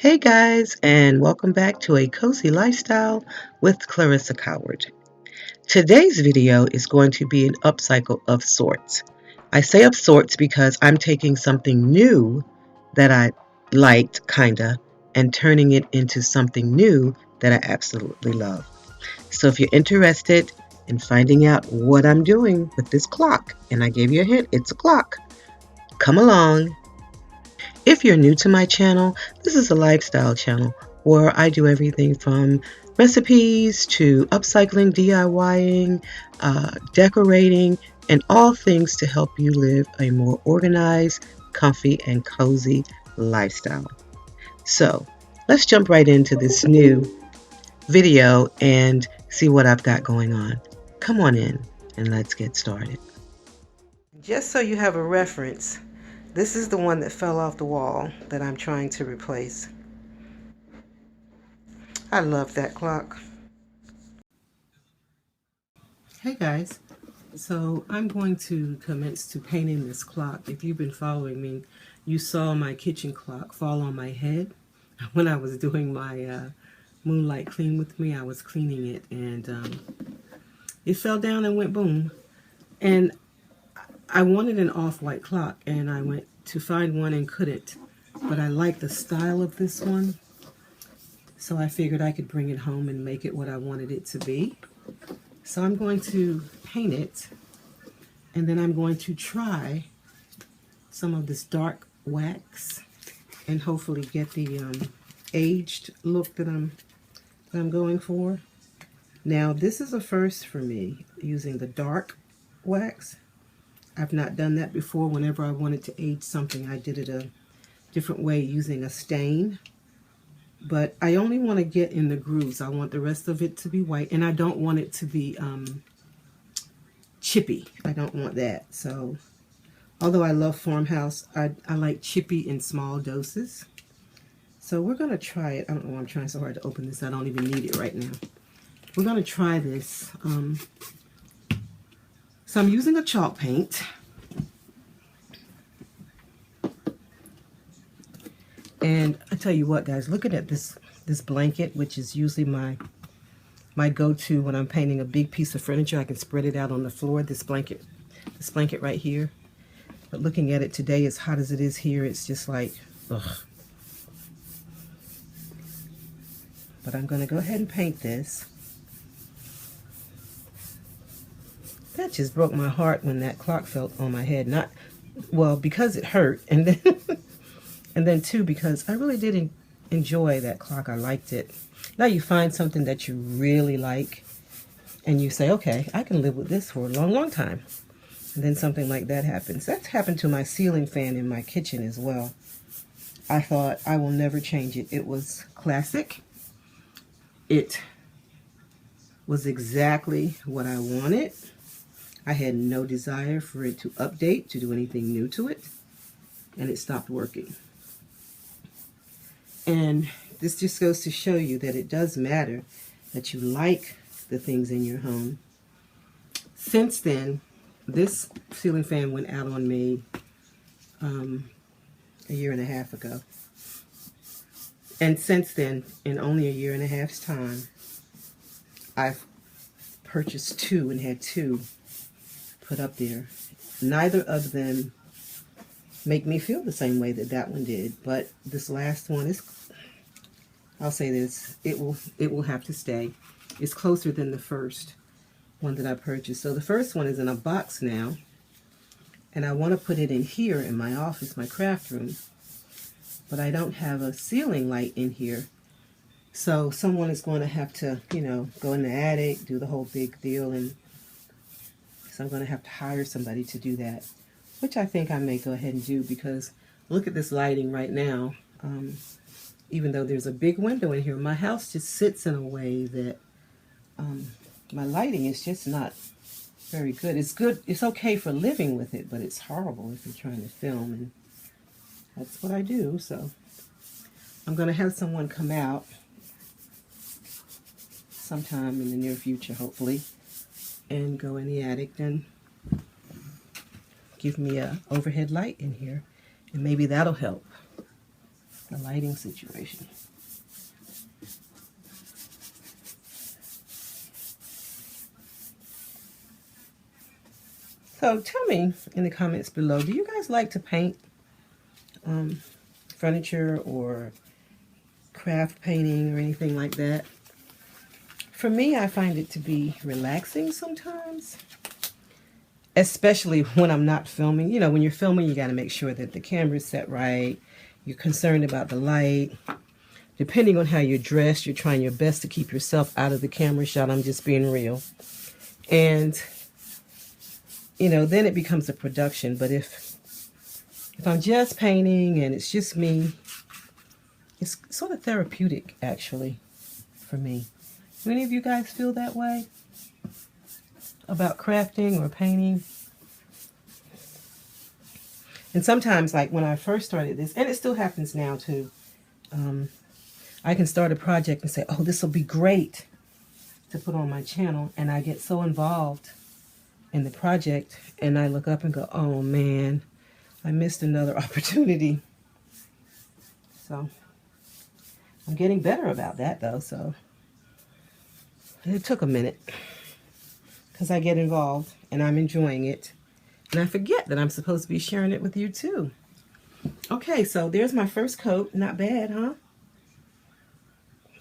Hey guys, and welcome back to A Cozy Lifestyle with Clarissa Coward. Today's video is going to be an upcycle of sorts. I say of sorts because I'm taking something new that I liked, kinda, and turning it into something new that I absolutely love. So if you're interested in finding out what I'm doing with this clock, and I gave you a hint, it's a clock, come along. If you're new to my channel, this is a lifestyle channel where I do everything from recipes to upcycling, DIYing, decorating, and all things to help you live a more organized, comfy, and cozy lifestyle. So let's jump right into this new video and see what I've got going on. Come on in and let's get started. Just so you have a reference, this is the one that fell off the wall that I'm trying to replace. I love that clock. Hey guys, so I'm going to commence to painting this clock. If you've been following me, you saw my kitchen clock fall on my head. When I was doing my moonlight clean with me, I was cleaning it and it fell down and went boom. And I wanted an off-white clock and I went to find one and couldn't. But I like the style of this one. So I figured I could bring it home and make it what I wanted it to be. So I'm going to paint it, and then I'm going to try some of this dark wax and hopefully get the aged look that I'm going for. Now this is a first for me, using the dark wax. I've not done that before. Whenever I wanted to age something, I did it a different way using a stain. But I only want to get in the grooves. I want the rest of it to be white, and I don't want it to be chippy. I don't want that. So, although I love farmhouse, I like chippy in small doses. So we're going to try it. I don't know why I'm trying so hard to open this. I don't even need it right now. We're going to try this. So I'm using a chalk paint. And I tell you what, guys, looking at this blanket, which is usually my go-to when I'm painting a big piece of furniture. I can spread it out on the floor, this blanket right here. But looking at it today, as hot as it is here, it's just like, ugh. But I'm going to go ahead and paint this. That just broke my heart when that clock fell on my head. Not, well, because it hurt, and then and then too, because I really did enjoy that clock. I liked it. Now you find something that you really like, and you say, okay, I can live with this for a long, long time. And then something like that happens. That's happened to my ceiling fan in my kitchen as well. I thought, I will never change it. It was classic. It was exactly what I wanted. I had no desire for it to update, to do anything new to it, and it stopped working. And this just goes to show you that it does matter that you like the things in your home. Since then, this ceiling fan went out on me a year and a half ago. And since then, in only a year and a half's time, I've purchased two and had two put up there. Neither of them make me feel the same way that that one did, but this last one is, I'll say this, it will have to stay. It's closer than the first one that I purchased. So the first one is in a box now, and I want to put it in here in my office, my craft room, but I don't have a ceiling light in here. So someone is going to have to, you know, go in the attic, do the whole big deal, and so I'm going to have to hire somebody to do that, which I think I may go ahead and do, because look at this lighting right now. Even though there's a big window in here, my house just sits in a way that my lighting is just not very good. It's good. It's okay for living with it, but it's horrible if you're trying to film, and that's what I do. So I'm going to have someone come out sometime in the near future, hopefully, and go in the attic and give me a overhead light in here, and maybe that'll help. the lighting situation. So tell me in the comments below, do you guys like to paint furniture or craft painting or anything like that? For me, I find it to be relaxing sometimes, especially when I'm not filming. You know, when you're filming, you got to make sure that the camera's set right. You're concerned about the light. Depending on how you're dressed, you're trying your best to keep yourself out of the camera shot. I'm just being real. And, you know, then it becomes a production. But if I'm just painting and it's just me, it's sort of therapeutic, actually, for me. Do any of you guys feel that way about crafting or painting? And sometimes, like when I first started this, and it still happens now too, I can start a project and say, oh, this will be great to put on my channel. And I get so involved in the project and I look up and go, oh man, I missed another opportunity. So I'm getting better about that though. So it took a minute because I get involved and I'm enjoying it. And I forget that I'm supposed to be sharing it with you too. Okay, so there's my first coat. Not bad, huh?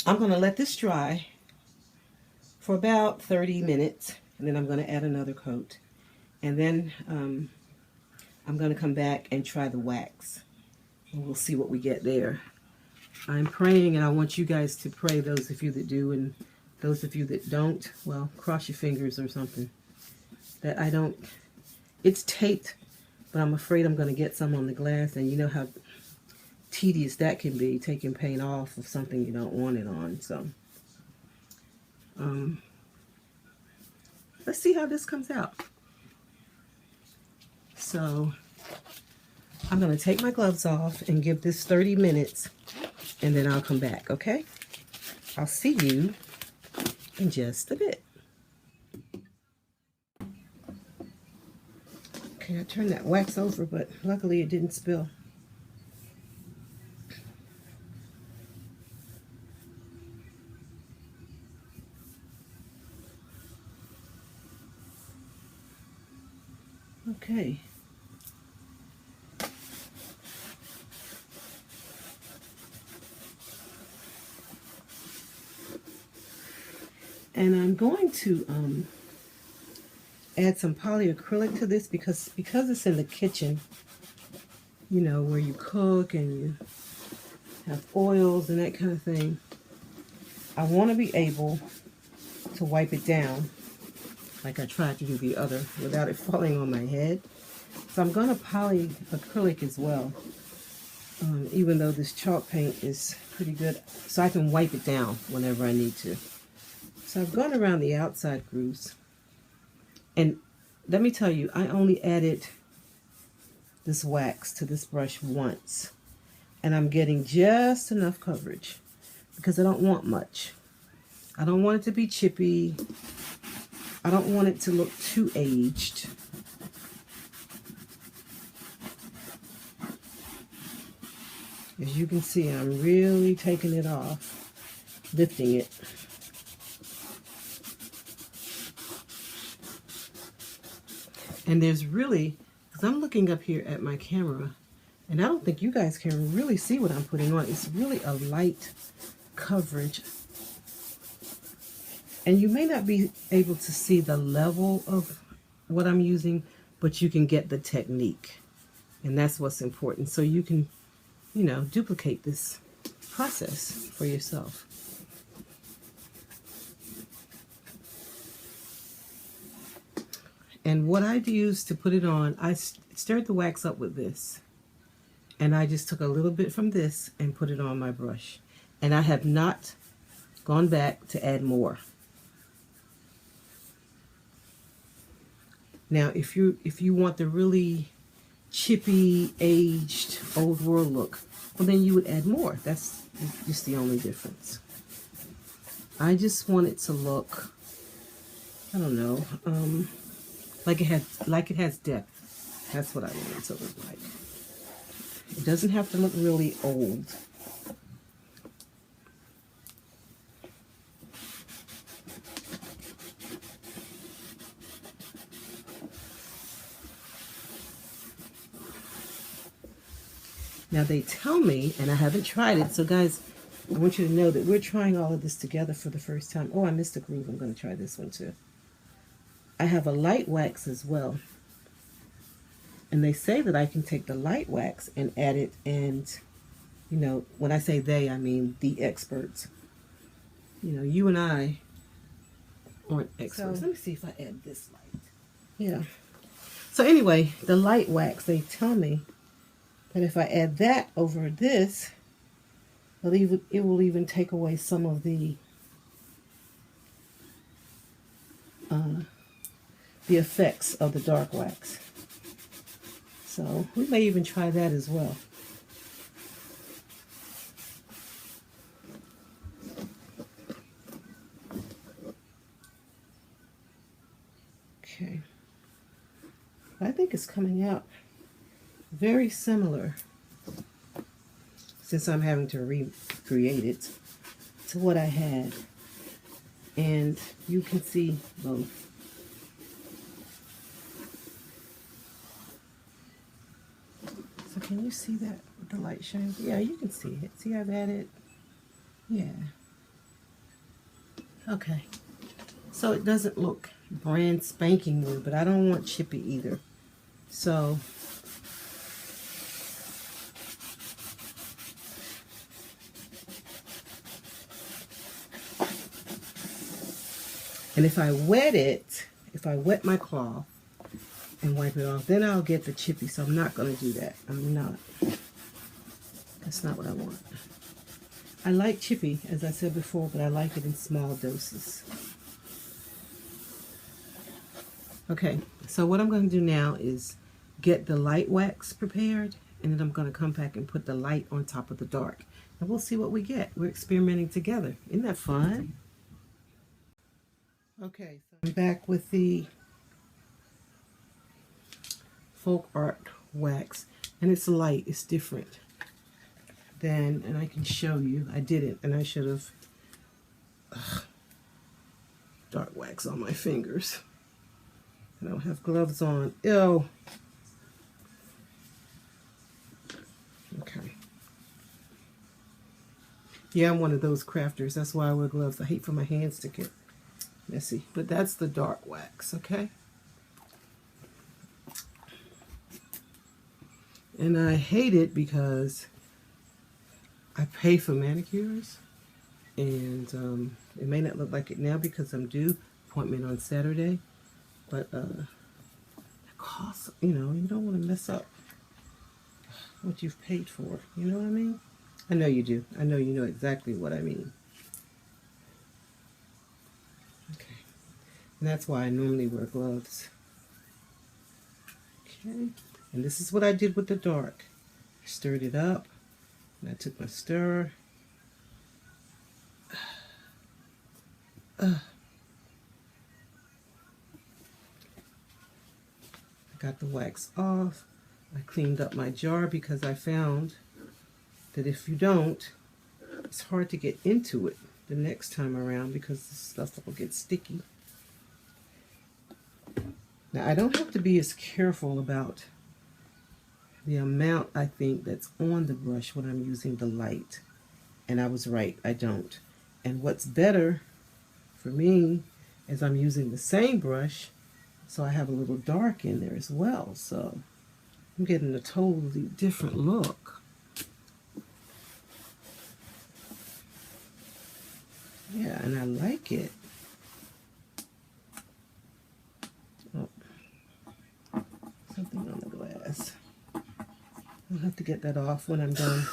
I'm going to let this dry for about 30 minutes. And then I'm going to add another coat. And then I'm going to come back and try the wax. And we'll see what we get there. I'm praying, and I want you guys to pray, those of you that do, and those of you that don't, well, cross your fingers or something. That I don't, it's taped, but I'm afraid I'm going to get some on the glass, and you know how tedious that can be, taking paint off of something you don't want it on. So, let's see how this comes out. So, I'm going to take my gloves off and give this 30 minutes, and then I'll come back, okay? I'll see you in just a bit. Okay, I turned that wax over, but luckily it didn't spill. Okay. And I'm going to add some polyacrylic to this because it's in the kitchen, you know, where you cook and you have oils and that kind of thing. I want to be able to wipe it down like I tried to do the other without it falling on my head. So I'm going to polyacrylic as well, even though this chalk paint is pretty good, so I can wipe it down whenever I need to. So I've gone around the outside grooves, and let me tell you, I only added this wax to this brush once, and I'm getting just enough coverage because I don't want much. I don't want it to be chippy. I don't want it to look too aged. As you can see, I'm really taking it off, lifting it. And there's really, because I'm looking up here at my camera, and I don't think you guys can really see what I'm putting on. It's really a light coverage. And you may not be able to see the level of what I'm using, but you can get the technique. And that's what's important. So you can, you know, duplicate this process for yourself. And what I'd use to put it on, I stirred the wax up with this. And I just took a little bit from this and put it on my brush. And I have not gone back to add more. Now, if you want the really chippy, aged, old world look, well, then you would add more. That's just the only difference. I just want it to look, I don't know, like it has depth. That's what I want it to look like. It doesn't have to look really old. Now they tell me, and I haven't tried it, so guys, I want you to know that we're trying all of this together for the first time. Oh, I missed a groove. I'm going to try this one too. I have a light wax as well. And they say that I can take the light wax and add it, and, you know, when I say they, I mean the experts. You know, you and I aren't experts. So, let me see if I add this light. Yeah. So anyway, the light wax, they tell me that if I add that over this, it will even take away some of the effects of the dark wax. So we may even try that as well. Okay. I think it's coming out very similar, since I'm having to recreate it, to what I had. And you can see both. So can you see that with the light shines? Yeah, you can see it. See, I've added, yeah. Okay. So it doesn't look brand spanking new, but I don't want chippy either. So and if I wet my cloth and wipe it off, then I'll get the chippy. So I'm not going to do that. I'm not. That's not what I want. I like chippy, as I said before, but I like it in small doses. Okay, so what I'm going to do now is get the light wax prepared, and then I'm going to come back and put the light on top of the dark. And we'll see what we get. We're experimenting together. Isn't that fun? Okay, so I'm back with the folk art wax, and it's light. It's different than, and I can show you. I did it, and I should have dark wax on my fingers. I don't have gloves on. Ew. Okay. Yeah, I'm one of those crafters. That's why I wear gloves. I hate for my hands to get messy. But that's the dark wax, okay? And I hate it because I pay for manicures. And it may not look like it now because I'm due. Appointment on Saturday. But it costs, you know, you don't want to mess up what you've paid for. You know what I mean? I know you do. I know you know exactly what I mean. Okay. And that's why I normally wear gloves. Okay. And this is what I did with the dark. I stirred it up. And I took my stirrer. Got the wax off. I cleaned up my jar because I found that if you don't, it's hard to get into it the next time around because the stuff will get sticky. Now I don't have to be as careful about the amount, I think, that's on the brush when I'm using the light. And I was right, I don't. And what's better for me is I'm using the same brush, so I have a little dark in there as well. So I'm getting a totally different look. Yeah, and I like it. Oh, something on the glass. I'll have to get that off when I'm done.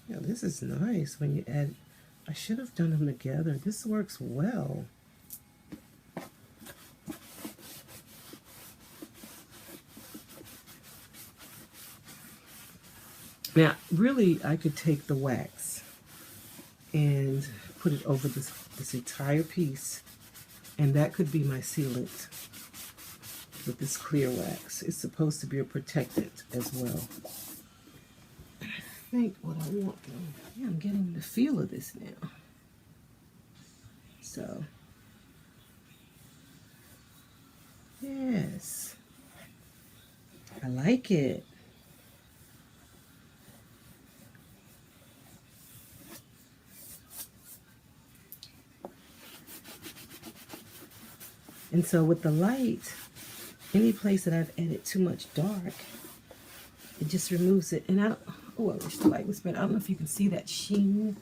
Yeah, this is nice when you add. I should have done them together. This works well. Now, really, I could take the wax and put it over this entire piece, and that could be my sealant. with this clear wax. It's supposed to be a protectant as well. I think what I want though, yeah, I'm getting the feel of this now. So, yes, I like it. And so with the light, any place that I've added too much dark, it just removes it. And I wish the light was better. I don't know if you can see that sheen.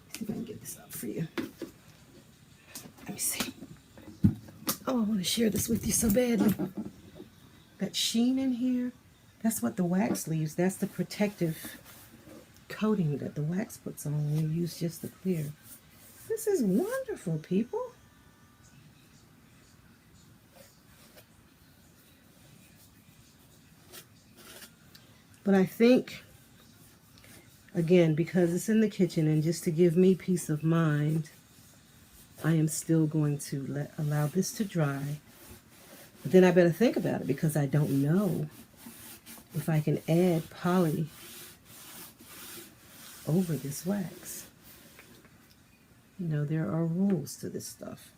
Let's see if I can get this up for you. Let me see. Oh, I want to share this with you so badly. That sheen in here, that's what the wax leaves. That's the protective coating that the wax puts on when you use just the clear. This is wonderful, people. But I think, again, because it's in the kitchen and just to give me peace of mind, I am still going to allow this to dry. But then I better think about it because I don't know if I can add poly over this wax. You know, there are rules to this stuff.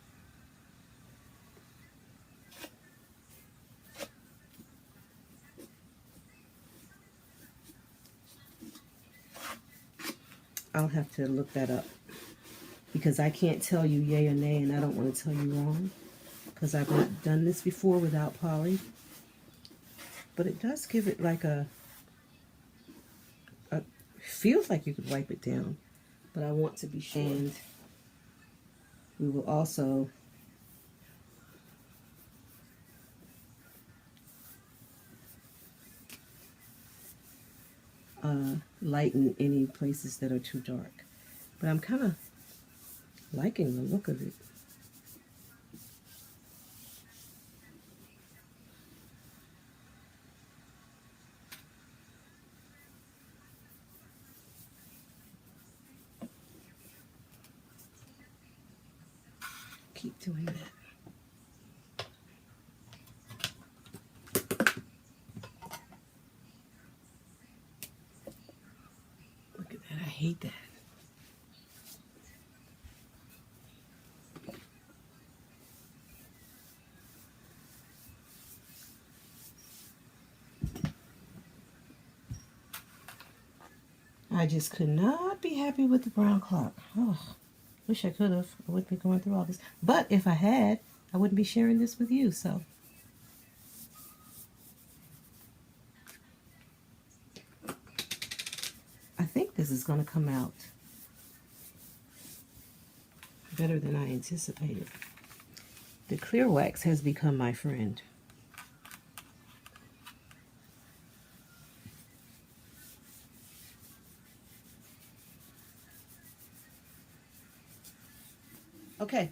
I'll have to look that up because I can't tell you yay or nay, and I don't want to tell you wrong because I've not done this before without poly. But it does give it like feels like you could wipe it down, but I want to be sure. And we will also lighten any places that are too dark. But I'm kind of liking the look of it. Keep doing that. Look at that. I hate that. I just could not be happy with the brown clock. Oh, wish I could have. I wouldn't be going through all this. But if I had, I wouldn't be sharing this with you. So I think this is going to come out better than I anticipated. The clear wax has become my friend. Okay,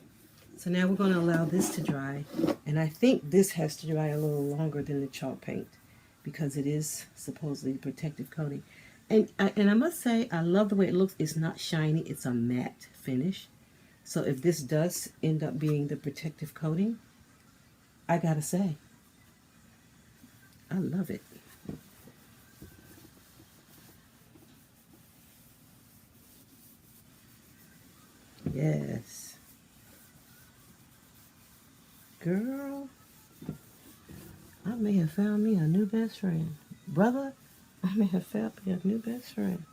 so now we're going to allow this to dry, and I think this has to dry a little longer than the chalk paint because it is supposedly protective coating. And I must say, I love the way it looks. It's not shiny, it's a matte finish. So if this does end up being the protective coating, I gotta say, I love it. Yes. Girl, I may have found me a new best friend. Brother, I may have found me a new best friend.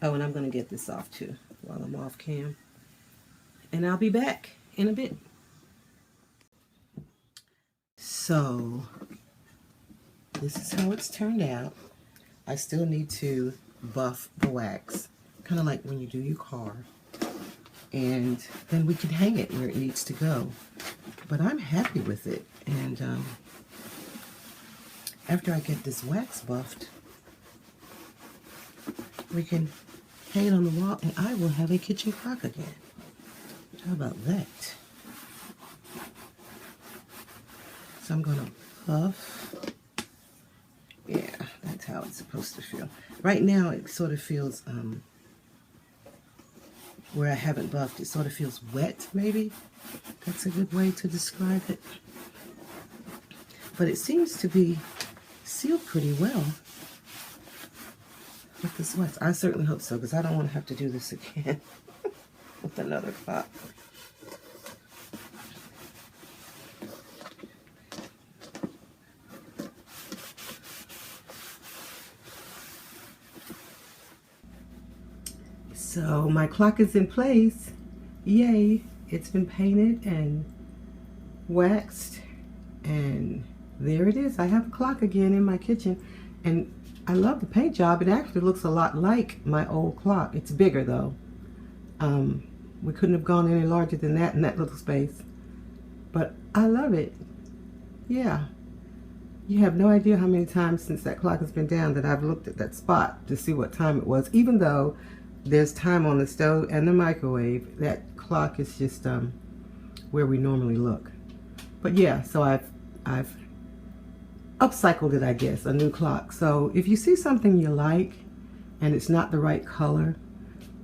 Oh, and I'm going to get this off too while I'm off cam. And I'll be back in a bit. So, this is how it's turned out. I still need to buff the wax, kind of like when you do your car. And then we can hang it where it needs to go. But I'm happy with it. And after I get this wax buffed, we can hang it on the wall and I will have a kitchen clock again. How about that? So I'm going to buff. Yeah, that's how it's supposed to feel. Right now, it sort of feels, where I haven't buffed, it sort of feels wet, maybe. That's a good way to describe it. But it seems to be sealed pretty well with the sweats. I certainly hope so, because I don't want to have to do this again with another clock. So my clock is in place. Yay! It's been painted and waxed, and there it is. I have a clock again in my kitchen, and I love the paint job. It actually looks a lot like my old clock. It's bigger though. We couldn't have gone any larger than that in that little space, but I love it. Yeah. You have no idea how many times since that clock has been down that I've looked at that spot to see what time it was, even though there's time on the stove and the microwave. That clock is just where we normally look. But yeah, so I've upcycled it, I guess, a new clock. So if you see something you like and it's not the right color,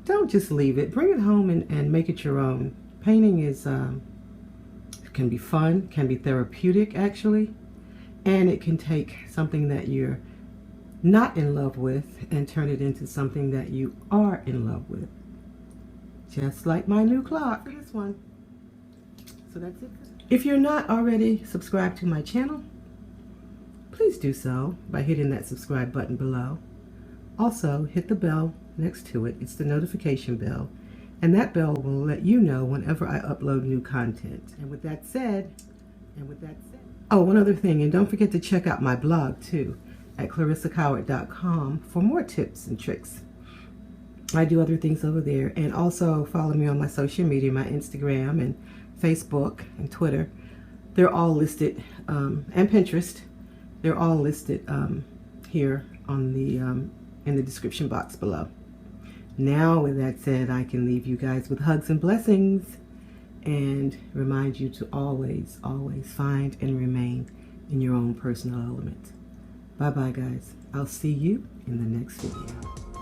don't just leave it. Bring it home and make it your own. Painting is can be fun, can be therapeutic actually, and it can take something that you're not in love with and turn it into something that you are in love with. Just like my new clock. This one. So that's it. If you're not already subscribed to my channel, please do so by hitting that subscribe button below. Also, hit the bell next to it. It's the notification bell. And that bell will let you know whenever I upload new content. And with that said, oh, one other thing, and don't forget to check out my blog too, at clarissacoward.com for more tips and tricks. I do other things over there. And also follow me on my social media, my Instagram and Facebook and Twitter. They're all listed, and Pinterest. They're all listed here on the in the description box below. Now, with that said, I can leave you guys with hugs and blessings and remind you to always, always find and remain in your own personal element. Bye-bye, guys. I'll see you in the next video.